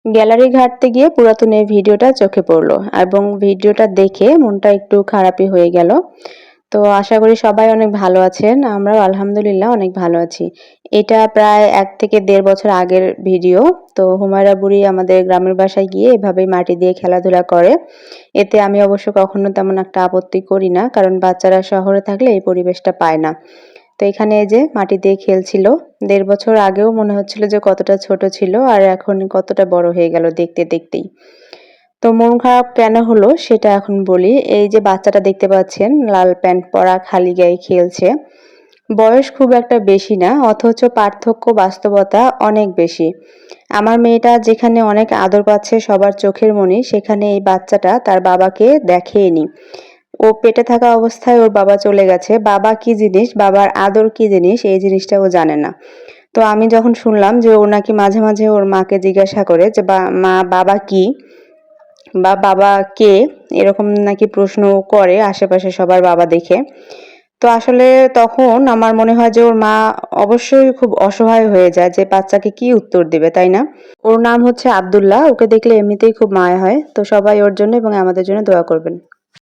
Gallery ঘাঁটতে গিয়ে পুরাতন এই ভিডিওটা চোখে পড়লো এবং ভিডিওটা দেখে মনটা একটু খারাপই হয়ে গেল। তো আশা করি সবাই অনেক ভালো আছেন। আমরাও আলহামদুলিল্লাহ অনেক ভালো আছি। এটা প্রায় ১ থেকে ১.৫ বছর আগের ভিডিও। তো হুমায়রা বুড়ি আমাদের গ্রামের বাসায় গিয়ে এভাবেই মাটি দিয়ে খেলাধুলা করে। এতে আমি অবশ্য কখনো তেমন একটা আপত্তি করি না। কারণ বাচ্চারা শহরে থাকলে এই পরিবেশটা পায় না। তো এখানে এই যে মাটি দিয়ে খেলছিল। ১.৫ বছর আগেও মনে হচ্ছিল যে কতটা ছোট ছিল আর এখন কতটা বড় হয়ে গেল দেখতে, দেখতেই। তো মন খারাপ কেন হলো সেটা এখন বলি। এই যে বাচ্চাটা দেখতে পাচ্ছেন লাল প্যান্ট পরা খালি গায়ে খেলছে। বয়স খুব একটা বেশি না অথচ পার্থক্য বাস্তবতা অনেক বেশি। আমার মেয়েটা যেখানে অনেক আদর পাচ্ছে সবার চোখের মনি সেখানে এই বাচ্চাটা তার বাবাকে দেখেনি। ও পেটে থাকা অবস্থায় ওর বাবা চলে গেছে। বাবা কি জিনিস, বাবার আদর কি জিনিস এই জিনিসটা ও জানে না। তো আমি যখন শুনলাম যে ও নাকি মাঝে, মাঝে ওর মাকে জিজ্ঞাসা করে যে মা বাবা কি? বা বাবা কে? এরকম নাকি প্রশ্ন করে আশেপাশে সবার বাবা দেখে। তো আসলে তখন আমার মনে হয় যে ওর মা অবশ্যই খুব অসহায় হয়ে যায় যে বাচ্চাকে কি উত্তর দিবে, তাই না? ওর নাম হচ্ছে আব্দুল্লাহ। ওকে দেখলে এমনিতেই খুব মায়া হয়। তো সবাই ওর জন্য এবং আমাদের জন্য দোয়া করবেন।